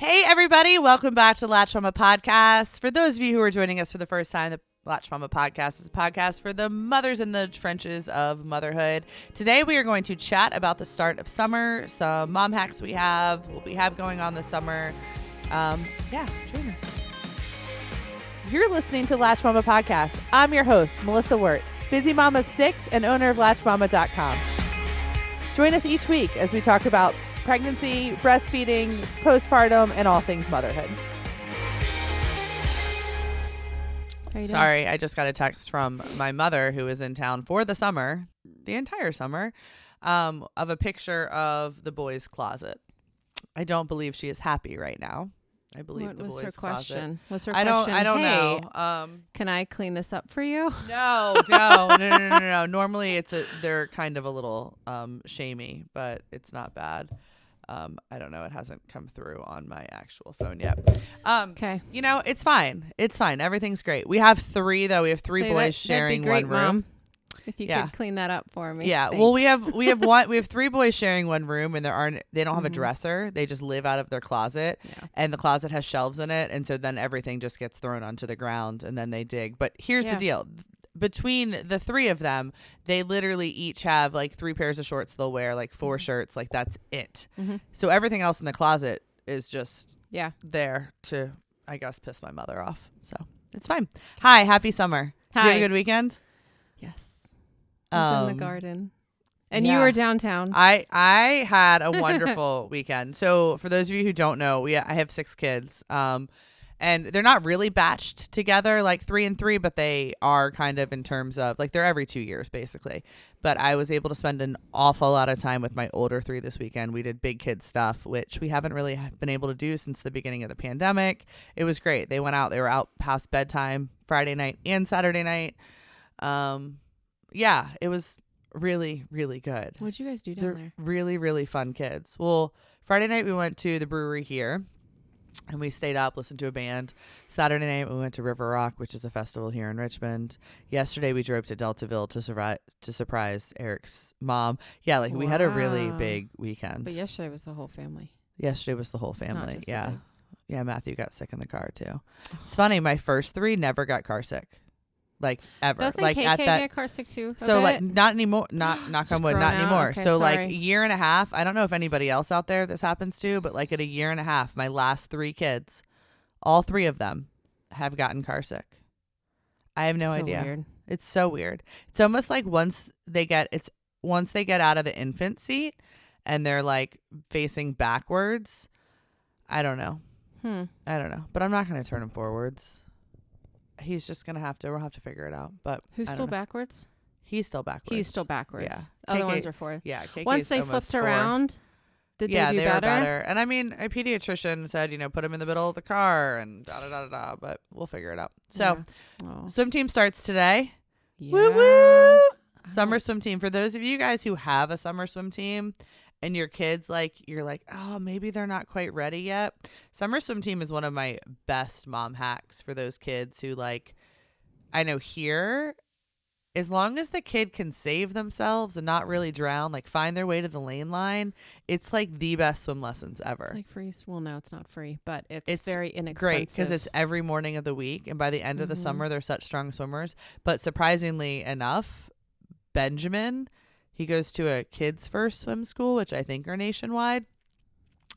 Hey, everybody. Welcome back to Latched Mama Podcast. For those of you who are joining us for the first time, the Latched Mama Podcast is a podcast for the mothers in the trenches of motherhood. Today, we are going to chat about the start of summer, some mom hacks we have, what we have going on this summer. Join us. You're listening to Latched Mama Podcast. I'm your host, Melissa Wirt, busy mom of 6 and owner of LatchedMama.com. Join us each week as we talk about pregnancy, breastfeeding, postpartum, and all things motherhood. Sorry, I just got a text from my mother who is in town for the summer, the entire summer, of a picture of the boys' closet. I don't believe she is happy right now. I believe what the was boys' her closet. question? Was her I question? don't hey, know. Can I clean this up for you? No. Normally they're kind of a little shamey, but it's not bad. I don't know. It hasn't come through on my actual phone yet. Okay. You know, it's fine. It's fine. Everything's great. We have 3 though. We have 3 boys sharing that'd be great, one room. Mom, if you could clean that up for me. Yeah. Thanks. Well, we have 3 boys sharing one room, and they don't have a dresser. They just live out of their closet, and the closet has shelves in it, and so then everything just gets thrown onto the ground, and then they dig. But here's the deal. Between the 3 of them, they literally each have like 3 pairs of shorts they'll wear, like 4 shirts, like that's it. So everything else in the closet is just there to, I guess, piss my mother off. So it's fine. Hi, happy summer. Hi. Did you have a good weekend? Yes. I was in the garden. And you yeah. were downtown. I had a wonderful weekend. So for those of you who don't know, I have 6 kids. And they're not really batched together like 3 and 3, but they are kind of in terms of like they're every 2 years basically. But I was able to spend an awful lot of time with my older 3 this weekend. We did big kid stuff, which we haven't really been able to do since the beginning of the pandemic. It was great. They went out. They were out past bedtime Friday night and Saturday night. It was really, really good. What'd you guys do down there? Really, really fun kids. Well, Friday night we went to the brewery here. And we stayed up, listened to a band. Saturday night, we went to River Rock, which is a festival here in Richmond. Yesterday, we drove to Deltaville to surprise Eric's mom. Yeah, like we had a really big weekend. But yesterday was the whole family. Yesterday was the whole family. Yeah. Yeah, Matthew got sick in the car, too. It's funny. My first 3 never got car sick. Like ever. Doesn't like KK at that, get car sick too? So like not anymore. Knock on wood, not anymore. Okay, so sorry. like a year and a half. I don't know if anybody else out there this happens to, but like at a year and a half, my last 3 kids, all 3 of them have gotten car sick. I have no idea. Weird. It's so weird. It's almost like once they get out of the infant seat and they're like facing backwards. I don't know. I don't know. But I'm not going to turn them forwards. He's just going to have to, we'll have to figure it out. But who's still backwards? He's still backwards. He's still backwards. Yeah. Other ones are forward. Yeah. KK's once they flipped 4. around, did they do they better? were better. And I mean, a pediatrician said, put him in the middle of the car and da-da-da-da-da, but we'll figure it out. So swim team starts today. Yeah. Woo woo. Summer swim team. For those of you guys who have a summer swim team and your kids, you're like, oh, maybe they're not quite ready yet. Summer swim team is one of my best mom hacks for those kids who I know here, as long as the kid can save themselves and not really drown, find their way to the lane line, it's like the best swim lessons ever. It's like free. Well, no, it's not free, but it's very inexpensive. Great because it's every morning of the week. And by the end of the summer, they're such strong swimmers. But surprisingly enough, Benjamin, he goes to a kids first swim school, which I think are nationwide.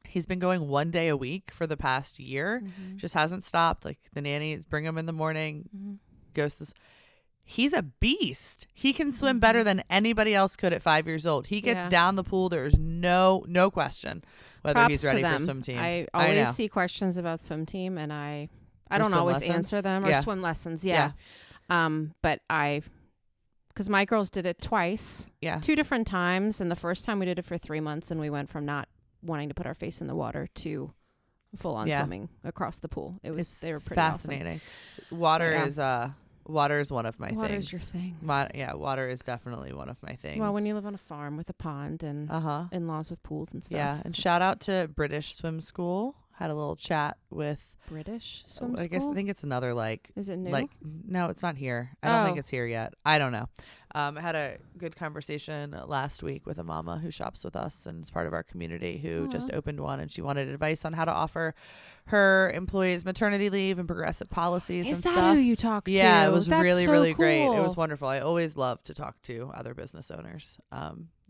He's been going 1 day a week for the past year. Just hasn't stopped. Like the nannies bring him in the morning. Goes to he's a beast. He can swim better than anybody else could at 5 years old. He gets down the pool. There's no question whether Props he's ready to for them. swim team. I always see questions about swim team, and I don't swim always lessons? answer them, or Yeah. swim lessons. Yeah. But because my girls did it twice, 2 different times, and the first time we did it for 3 months, and we went from not wanting to put our face in the water to full on swimming across the pool. They were pretty fascinating. Awesome. Water is one of my things. Water's your thing. Water is definitely one of my things. Well, when you live on a farm with a pond and in-laws with pools and stuff. Yeah, and shout out to British Swim School, had a little chat with British swim school? I guess I think it's another like. Is it new? Like no, it's not here. I don't think it's here yet. I don't know. I had a good conversation last week with a mama who shops with us and is part of our community who just opened one, and she wanted advice on how to offer her employees maternity leave and progressive policies and stuff. Is that who you talked to? Yeah, it was That's really, so really cool. great. It was wonderful. I always love to talk to other business owners.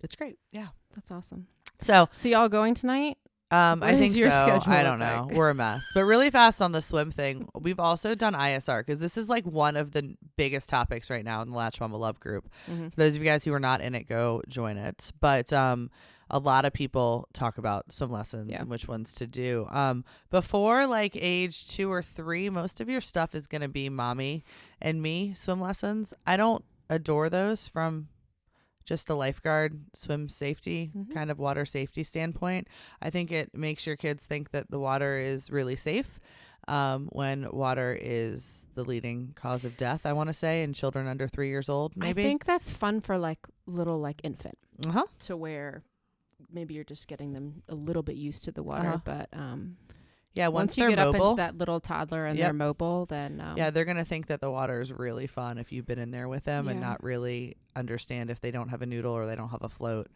It's great. Yeah. That's awesome. So y'all going tonight? I think your so. schedule I don't look know. like? We're a mess. But really fast on the swim thing, we've also done ISR because this is like one of the biggest topics right now in the Latched Mama Love group. For those of you guys who are not in it, go join it. But a lot of people talk about swim lessons and which ones to do. Before like age 2 or 3, most of your stuff is going to be mommy and me swim lessons. I don't adore those from just a lifeguard swim safety kind of water safety standpoint. I think it makes your kids think that the water is really safe when water is the leading cause of death, I want to say, in children under 3 years old, maybe. I think that's fun for like little like infant to where maybe you're just getting them a little bit used to the water, but yeah, once you get up into that little toddler and they're mobile, then they're going to think that the water is really fun if you've been in there with them and not really understand if they don't have a noodle or they don't have a float.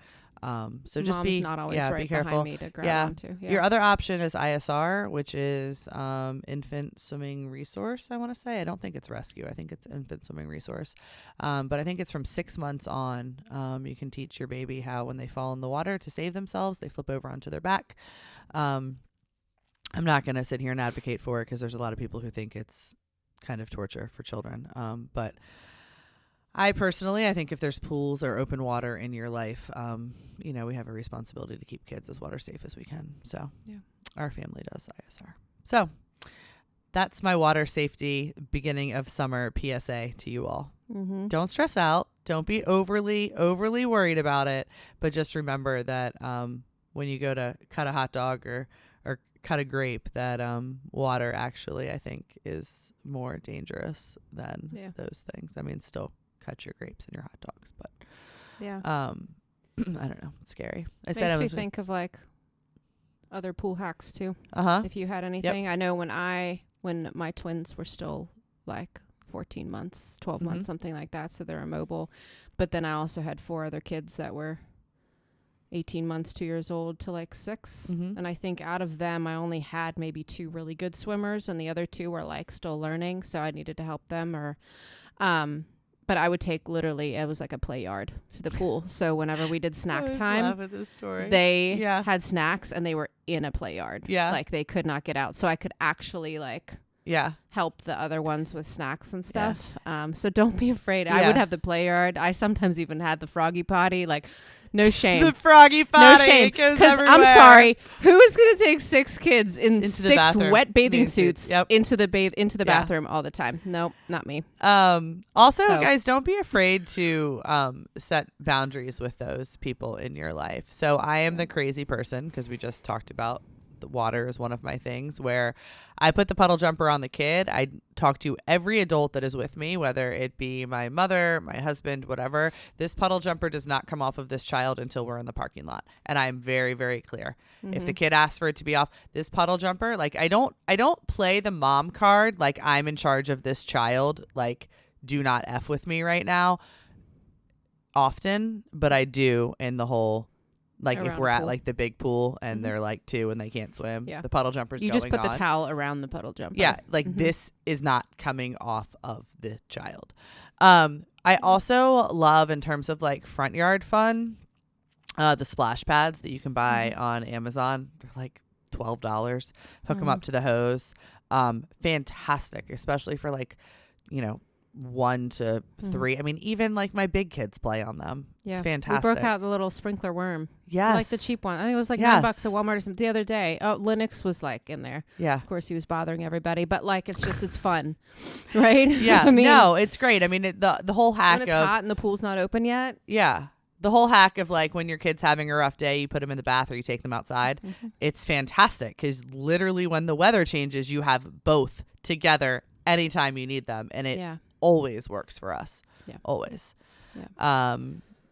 So just Mom's not always right be careful. Behind me to grab onto. Your other option is ISR, which is infant swimming resource, I want to say. I don't think it's rescue. I think it's infant swimming resource. But I think it's from 6 months on. You can teach your baby how when they fall in the water to save themselves, they flip over onto their back. I'm not going to sit here and advocate for it because there's a lot of people who think it's kind of torture for children. But I think if there's pools or open water in your life, we have a responsibility to keep kids as water safe as we can. So our family does ISR. So that's my water safety beginning of summer PSA to you all. Don't stress out. Don't be overly worried about it. But just remember that when you go to cut a hot dog or cut a grape, that water actually I think is more dangerous than those things. I mean, still cut your grapes and your hot dogs, but I don't know, it's scary. Makes me think of like other pool hacks too. If you had anything. I know when my twins were still like 14 months 12 months, something like that, so they're immobile, but then I also had 4 other kids that were 18 months, 2 years old to like 6. And I think out of them, I only had maybe 2 really good swimmers and the other 2 were like still learning. So I needed to help them but I would take literally, it was like a play yard to the pool. So whenever we did snack time, they had snacks and they were in a play yard. Like they could not get out. So I could actually like help the other ones with snacks and stuff. So don't be afraid. I would have the play yard. I sometimes even had the froggy potty, like no shame. The froggy potty. No shame. Because I'm sorry. Who is going to take 6 kids in 6 wet bathing suits into the bathroom all the time? Nope, not me. Also, guys, don't be afraid to set boundaries with those people in your life. So I am the crazy person because we just talked about the water is one of my things where I put the puddle jumper on the kid. I talk to every adult that is with me, whether it be my mother, my husband, whatever. This puddle jumper does not come off of this child until we're in the parking lot. And I'm very, very clear. If the kid asks for it to be off, this puddle jumper, like I don't play the mom card. Like I'm in charge of this child. Like do not F with me right now often, but I do in the whole, like around if we're at like the big pool and they're like 2 and they can't swim, the puddle jumper's going on. You just put the towel around the puddle jumper. Yeah, like this is not coming off of the child. I also love, in terms of like front yard fun, the splash pads that you can buy on Amazon. They're like $12. Hook them up to the hose. Fantastic, especially for like, 1 to 3. I mean, even like my big kids play on them. Yeah, it's fantastic. We broke out the little sprinkler worm. Yes, like the cheap one. I think it was like $9 at Walmart or something the other day. Oh, Linux was like in there. Yeah, of course he was bothering everybody, but like it's fun, right? Yeah, I mean, no, it's great. I mean, the whole hack when it's hot and the pool's not open yet. Yeah. The whole hack of like when your kid's having a rough day, you put them in the bath or you take them outside. It's fantastic because literally when the weather changes, you have both together anytime you need them, and it always works for us. Yeah, always. Yeah.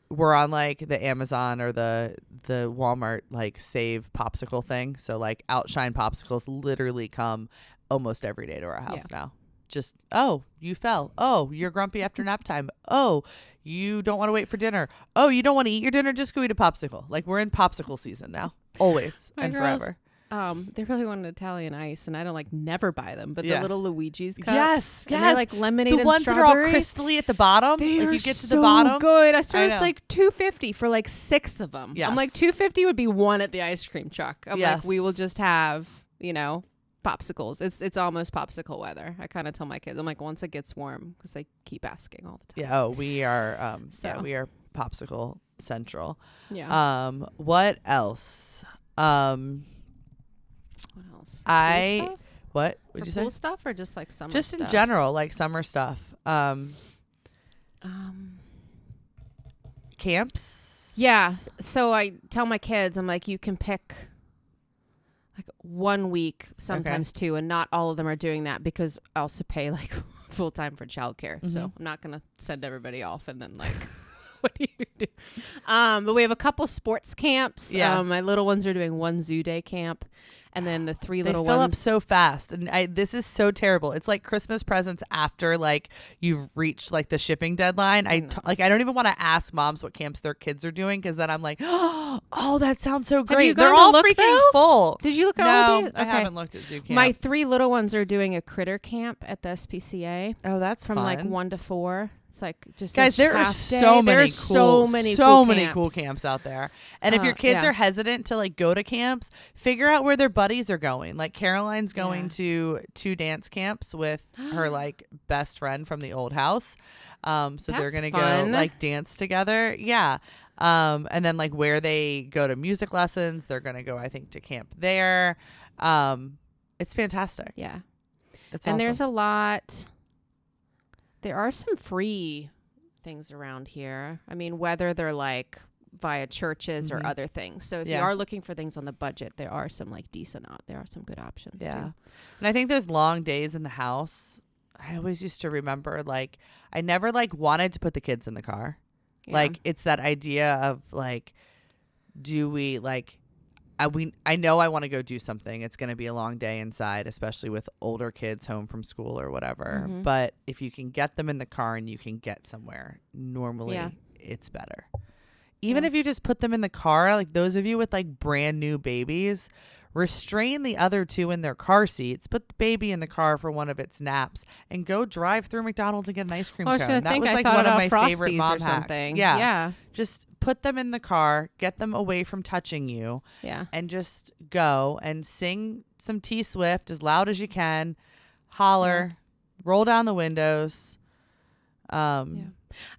we're on like the Amazon or the Walmart like save popsicle thing. So like Outshine popsicles literally come almost every day to our house now. Just, oh, you fell. Oh, you're grumpy after nap time. Oh, you don't want to wait for dinner. Oh, you don't want to eat your dinner. Just go eat a popsicle. Like we're in popsicle season now. Always and forever. They really wanted Italian ice, and I don't like never buy them, but the little Luigi's cups. Yes. They're like lemonade the and ones strawberry. that are all crystally at the bottom. They like are you get to so the bottom. Good. I saw it's like $2.50 for like 6 of them. Yes. I'm like $2.50 would be one at the ice cream truck. I'm yes. like, we will just have, you know, popsicles. It's almost popsicle weather. I kind of tell my kids, I'm like, once it gets warm, because they keep asking all the time. Yeah. Oh, we are. We are popsicle central. Yeah. What else? What else? What would you say? Pool stuff or just like summer? Just stuff? in general, like summer stuff. Camps. Yeah. So I tell my kids, I'm like, you can pick like 1 week, sometimes 2, and not all of them are doing that because I also pay like full time for childcare. Mm-hmm. So I'm not gonna send everybody off and then like. What do you do? But we have a couple sports camps. Yeah. My little ones are doing 1 zoo day camp. And then the 3 little ones. They fill up so fast. And this is so terrible. It's like Christmas presents after like you've reached like the shipping deadline. I don't even want to ask moms what camps their kids are doing because then I'm like, oh, that sounds so great. They're all freaking full. Did you look at all of these? I haven't looked at zoo camp. My 3 little ones are doing a critter camp at the SPCA. Oh, that's from fun. like 1 to 4. It's like just guys, there are so many cool camps out there. And if your kids are hesitant to like go to camps, figure out where their buddies are going. Like Caroline's going to 2 dance camps with her like best friend from the old house. So they're gonna go like dance together. Yeah. And then like where they go to music lessons, they're gonna go I think to camp there. It's fantastic. Yeah. It's and awesome. There's a lot. There are some free things around here. I mean, whether they're like via churches or other things. So if you are looking for things on the budget, there are some like decent there are some good options too. And I think those long days in the house, I always used to remember like I never like wanted to put the kids in the car. Yeah. Like it's that idea of like, do we like I know I want to go do something. It's going to be a long day inside, especially with older kids home from school or whatever. Mm-hmm. But if you can get them in the car and you can get somewhere, normally it's better. Even if you just put them in the car, like those of you with like brand new babies, restrain the other 2 in their car seats, put the baby in the car for one of its naps, and go drive through McDonald's and get an ice cream cone. That was like one of my favorite mom hacks. Yeah. Just put them in the car, get them away from touching you, and just go and sing some T Swift as loud as you can, holler, roll down the windows.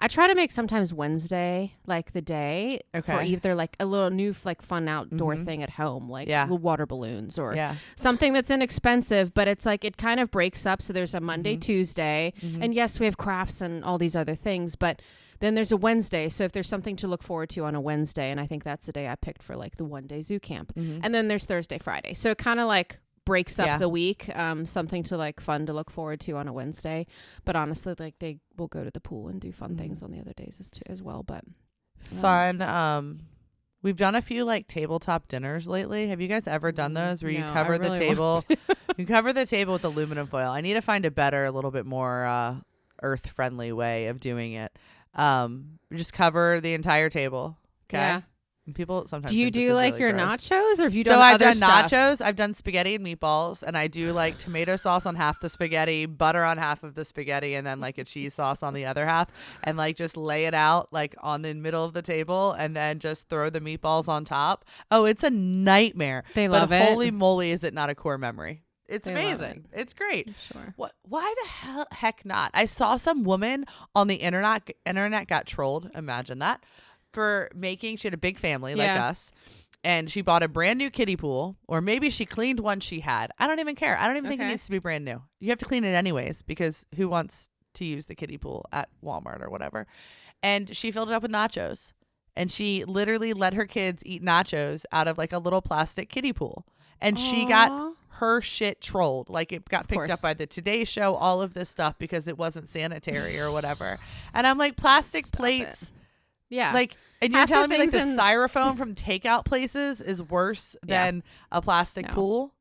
I try to make sometimes Wednesday like the day for either like a little new like fun outdoor thing at home, like little water balloons or something that's inexpensive, but it's like it kind of breaks up. So there's a Monday, Tuesday, and yes, we have crafts and all these other things, but then there's a Wednesday. So if there's something to look forward to on a Wednesday, and I think that's the day I picked for like the 1-day zoo camp, and then there's Thursday, Friday. So it kind of like breaks up the week, something to like fun to look forward to on a Wednesday. But honestly, like they will go to the pool and do fun things on the other days as well. But fun. We've done a few like tabletop dinners lately. Have you guys ever done those where you cover the table? You cover the table with aluminum foil. I need to find a better, a little bit more earth friendly way of doing it. Just cover the entire table. Okay. Yeah. And people sometimes do you do like really your gross. Nachos, or have you done I've other done stuff? Nachos, I've done spaghetti and meatballs, and I do like tomato sauce on half the spaghetti, butter on half of the spaghetti, and then like a cheese sauce on the other half, and like just lay it out like on the middle of the table, and then just throw the meatballs on top. Oh, it's a nightmare. They love it. Holy moly, is it not a core memory? It's amazing. It's great. Sure. What? Why the heck not? I saw some woman on the internet got trolled. Imagine that. For making, she had a big family like us, and she bought a brand new kiddie pool, or maybe she cleaned one she had. I don't even care. I don't even think it needs to be brand new. You have to clean it anyways, because who wants to use the kiddie pool at Walmart or whatever? And she filled it up with nachos, and she literally let her kids eat nachos out of like a little plastic kiddie pool, and she got her shit trolled. Like it got picked up by the Today Show, all of this stuff, because it wasn't sanitary or whatever. And I'm like, plastic plates Yeah. Like, and you're Half the telling me like the things styrofoam from takeout places is worse than a plastic pool?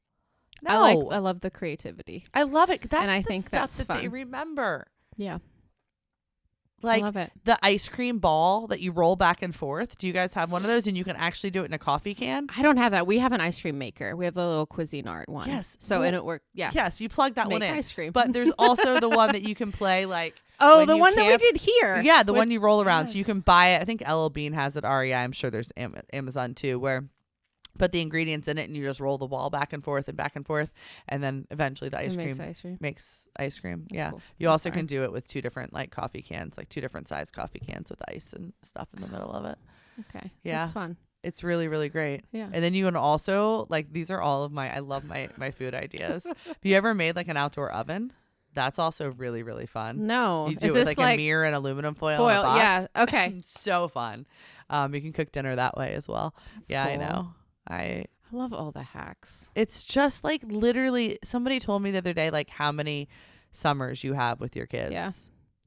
No. I love the creativity. I love it. That's and I the think stuff that's that fun. they remember. Yeah. Like I love it. the ice cream ball that you roll back and forth. Do you guys have one of those? And you can actually do it in a coffee can? I don't have that. We have an ice cream maker. We have the little Cuisinart one. Yes. So and it works. Yes. Yes, you plug that one in. Ice cream. But there's also the one that you can play like. Oh, the one that we did here. Yeah, the one you roll around. So you can buy it. I think LL Bean has it. REI. I'm sure there's Amazon too, where put the ingredients in it and you just roll the ball back and forth, and then eventually the ice cream makes ice cream. That's cool. You also can do it with two different like coffee cans, like two different size coffee cans with ice and stuff in the middle of it. Okay. Yeah. That's fun. It's really, really great. Yeah. And then you can also like, these are all of I love my food ideas. Have you ever made like an outdoor oven? That's also really, really fun. No. You do it with like a mirror and aluminum foil in a box. Yeah. Okay. So fun. You can cook dinner that way as well. That's cool. I know. I love all the hacks. It's just like literally somebody told me the other day, like how many summers you have with your kids. Yeah.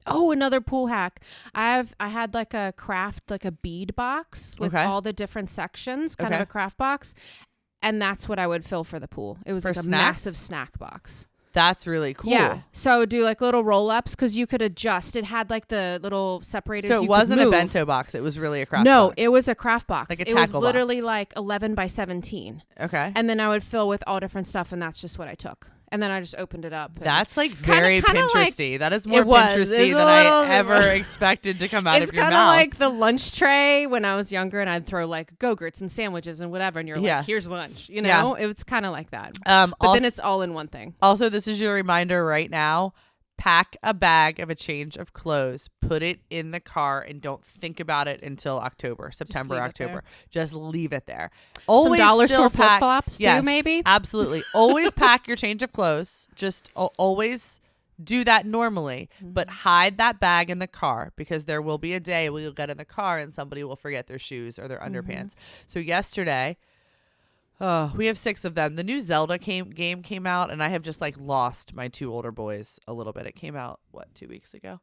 Oh, another pool hack. I had like a craft, like a bead box with all the different sections, kind of a craft box. And that's what I would fill for the pool. It was like a massive snack box. That's really cool. Yeah. So do like little roll-ups because you could adjust. It had like the little separators. So it wasn't a bento box. It was really a craft box. No, it was a craft box. Like a tackle box. It was literally box. like 11 by 17. Okay. And then I would fill with all different stuff, and that's just what I took. And then I just opened it up. That's like very kinda Pinteresty. Like, that is more Pinteresty than I ever expected to come out of your mouth. It's kind of like the lunch tray when I was younger, and I'd throw like Go-Gurts and sandwiches and whatever, and you're like, here's lunch. You know, it was kind of like that. But then it's all in one thing. Also, this is your reminder right now. Pack a bag of a change of clothes, put it in the car, and don't think about it until September, October. Just leave it there. Always some dollar still store flip-flops too, maybe? Absolutely. Always pack your change of clothes. Just always do that normally, but hide that bag in the car because there will be a day where you'll get in the car and somebody will forget their shoes or their underpants. So yesterday... Oh, we have 6 of them. The new Zelda game came out, and I have just like lost my 2 older boys a little bit. It came out 2 weeks ago.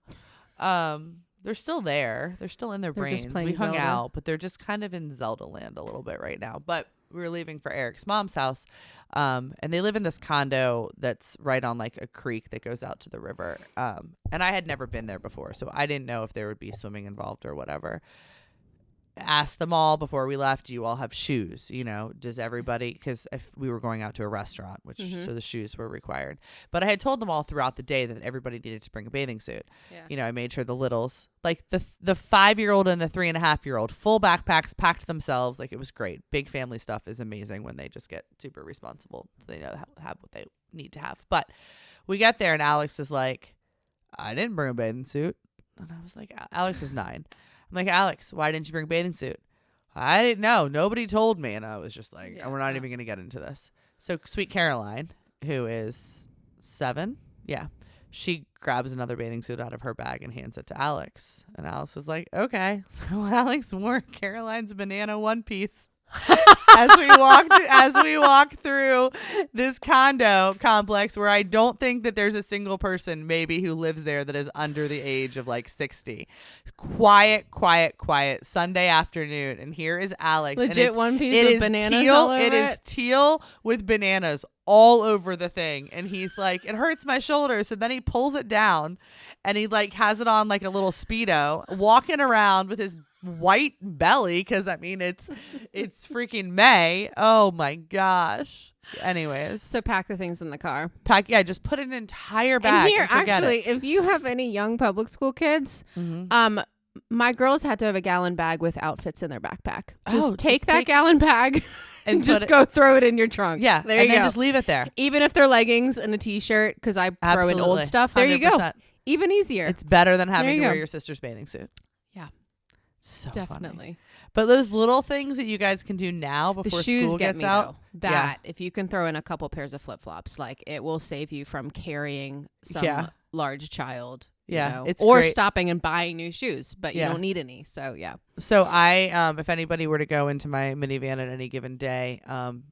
They're still there. They're still in their brains. We hung out, but they're just kind of in Zelda land a little bit right now. But we were leaving for Eric's mom's house, and they live in this condo that's right on like a creek that goes out to the river. And I had never been there before, so I didn't know if there would be swimming involved or whatever. Asked them all before we left, do you all have shoes? You know, does everybody, because if we were going out to a restaurant, which so the shoes were required. But I had told them all throughout the day that everybody needed to bring a bathing suit. Yeah. You know, I made sure the littles, like the 5-year-old and the 3.5-year-old, full backpacks, packed themselves. Like it was great. Big family stuff is amazing when they just get super responsible. So they know have what they need to have. But we get there and Alex is like, I didn't bring a bathing suit. And I was like, Alex is 9. I'm like, Alex, why didn't you bring a bathing suit? I didn't know. Nobody told me. And I was just like, we're not even going to get into this. So sweet Caroline, who is 7, she grabs another bathing suit out of her bag and hands it to Alex. And Alex was like, okay. So Alex wore Caroline's banana one piece. as we walk through this condo complex where I don't think that there's a single person maybe who lives there that is under the age of like 60. Quiet Sunday afternoon, and here is Alex. Legit one piece of bananas all over it is teal with bananas all over the thing, and he's like, it hurts my shoulder. So then he pulls it down and he like has it on like a little Speedo, walking around with his white belly, because I mean it's freaking May. Oh my gosh. Anyways, so pack the things in the car. Just put an entire bag. And here, actually, if you have any young public school kids, my girls had to have a gallon bag with outfits in their backpack. Just take that gallon bag and just go throw it in your trunk. Yeah, there you go. And then just leave it there. Even if they're leggings and a t-shirt, because I throw in old stuff. There 100%. You go. Even easier. It's better than having to wear your sister's bathing suit. Yeah. So definitely funny. But those little things that you guys can do now before school gets out, if you can throw in a couple pairs of flip-flops, like it will save you from carrying some large child. Yeah, it's or great. Stopping and buying new shoes, but you don't need any. So So I, if anybody were to go into my minivan at any given day,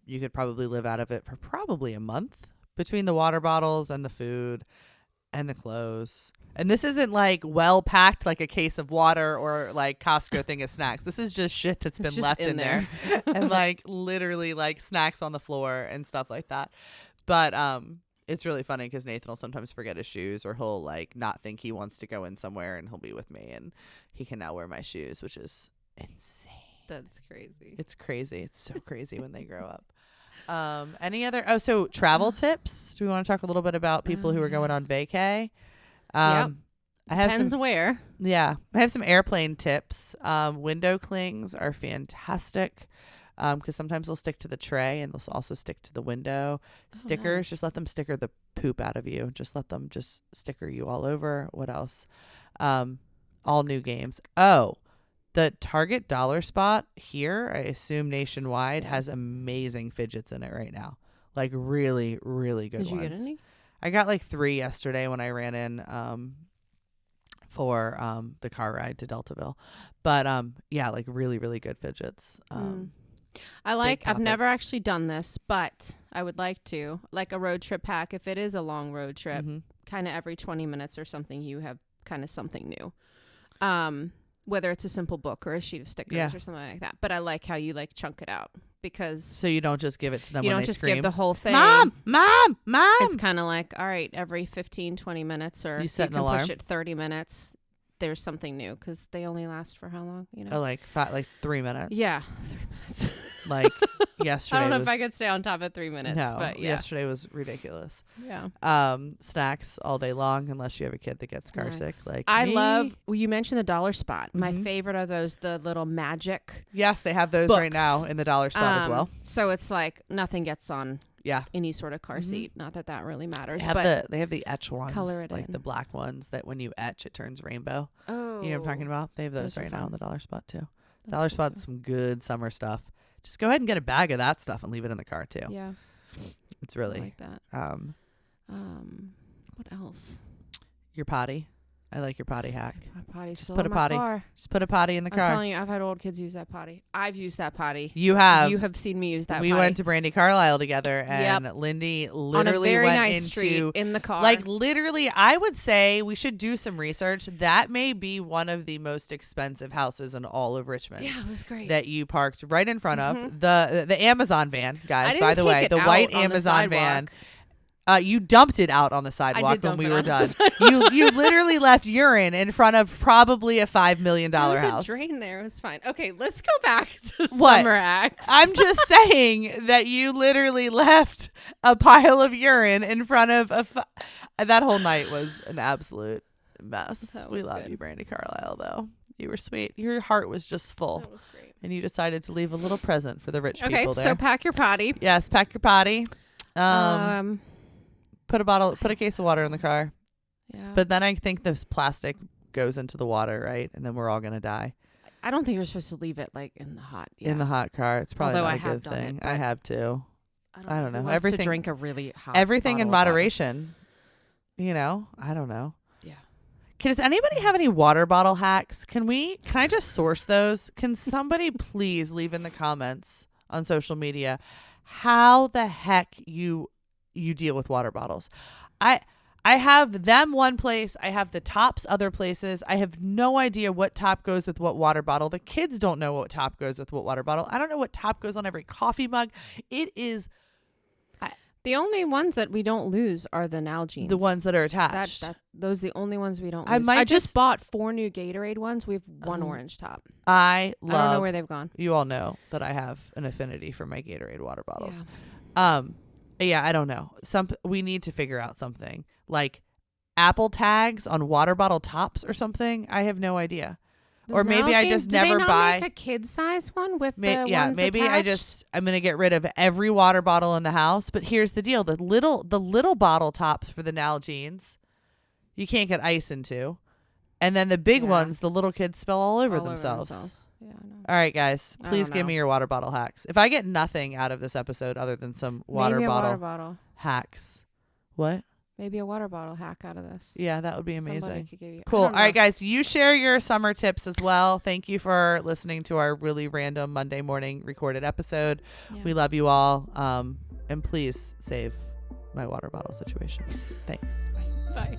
you could probably live out of it for probably a month between the water bottles and the food. And the clothes. And this isn't like well packed like a case of water or like Costco thing of snacks. This is just shit that's been left in there. And like literally like snacks on the floor and stuff like that. But it's really funny because Nathan will sometimes forget his shoes, or he'll like not think he wants to go in somewhere, and he'll be with me, and he can now wear my shoes, which is insane. That's crazy. It's crazy. It's so crazy when they grow up. Any other so travel tips? Do we want to talk a little bit about people who are going on vacay? Yep. I have Depends where. Yeah, I have some airplane tips. Window clings are fantastic because sometimes they'll stick to the tray and they'll also stick to the window. Stickers, nice. just let them sticker the poop out of you. Just let them just sticker you all over. What else? All new games. Oh, the Target dollar spot here, I assume nationwide, has amazing fidgets in it right now. Like really, really good ones. Did you get any? I got like 3 yesterday when I ran in for the car ride to Deltaville. But yeah, like really, really good fidgets. I've never actually done this, but I would like to. Like a road trip hack, if it is a long road trip, kind of every 20 minutes or something, you have kind of something new. Whether it's a simple book or a sheet of stickers or something like that. But I like how you like chunk it out, because so you don't just give it to them when they scream. You don't just give the whole thing. Mom! It's kind of like, all right, every 15, 20 minminutes, or you set an alarm. Push it 30 minutes. There's something new, because they only last for how long? You know? Oh, like 3 minutes. Yeah, 3 minutes. Like yesterday. I don't know if I could stay on top of 3 minutes. No, but yeah. Yesterday was ridiculous. Yeah. Snacks all day long, unless you have a kid that gets car sick. Like I me. love. Well, you mentioned the dollar spot. My favorite are the little magic. Yes, they have those books. Right now in the dollar spot as well. So it's like nothing gets on. Yeah. Any sort of car seat. Not that really matters. They have the etch ones. Color it like in. the black ones that when you etch, it turns rainbow. Oh. You know what I'm talking about? They have those right now in the dollar spot too. That's dollar spot's some good summer stuff. Just go ahead and get a bag of that stuff and leave it in the car too. Yeah. It's really I like that. What else? Your potty. I like your potty hack. My potty's Just still put in a my potty. car. Just put a potty in the car. I'm telling you, I've had old kids use that potty. I've used that potty. You have. You have seen me use that we potty. went to Brandy Carlisle together, and Lindy literally on a very went nice into street in the car. Like literally, I would say we should do some research. That may be one of the most expensive houses in all of Richmond. Yeah, it was great. That you parked right in front of the Amazon van, guys. By the way, the out white on Amazon the van. You dumped it out on the sidewalk when we were done. You literally left urine in front of probably a $5 million house. There was a drain there. It was fine. Okay, let's go back to What? summer acts. I'm just saying that you literally left a pile of urine in front of that whole night was an absolute mess. We love you, Brandy Carlisle, though. You were sweet. Your heart was just full. That was great. And you decided to leave a little present for the rich people there. Okay, so pack your potty. Yes, pack your potty. Put a case of water in the car. Yeah. But then I think this plastic goes into the water, right? And then we're all gonna die. I don't think you're supposed to leave it like in the hot. Yeah. In the hot car, it's probably Although not a good thing. I have to. I don't know. Who wants to drink a really hot. Everything in bottle of moderation. You know, I don't know. Yeah. Does anybody have any water bottle hacks? Can I just source those? Can somebody please leave in the comments on social media how the heck you deal with water bottles? I have them one place. I have the tops other places. I have no idea what top goes with what water bottle. The kids don't know what top goes with what water bottle. I don't know what top goes on every coffee mug. It is. The only ones that we don't lose are the Nalgene's. The ones that are attached. Those are the only ones we don't lose. I just bought 4 new Gatorade ones. We have one orange top. I don't know where they've gone. You all know that I have an affinity for my Gatorade water bottles. Yeah, I don't know. We need to figure out something like Apple tags on water bottle tops or something. I have no idea. Or maybe I just never buy make a kid size one with the ones maybe attached? I'm gonna get rid of every water bottle in the house. But here's the deal: the little bottle tops for the Nalgene's, you can't get ice into, and then the big ones, the little kids spill all over themselves. Yeah, I know. All right, guys, please give me your water bottle hacks. If I get nothing out of this episode other than some water bottle hacks, what? Maybe a water bottle hack out of this. Yeah, that would be amazing. Somebody could give you, cool. All right, guys, you share your summer tips as well. Thank you for listening to our really random Monday morning recorded episode. Yeah. We love you all. And please save my water bottle situation. Thanks. Bye.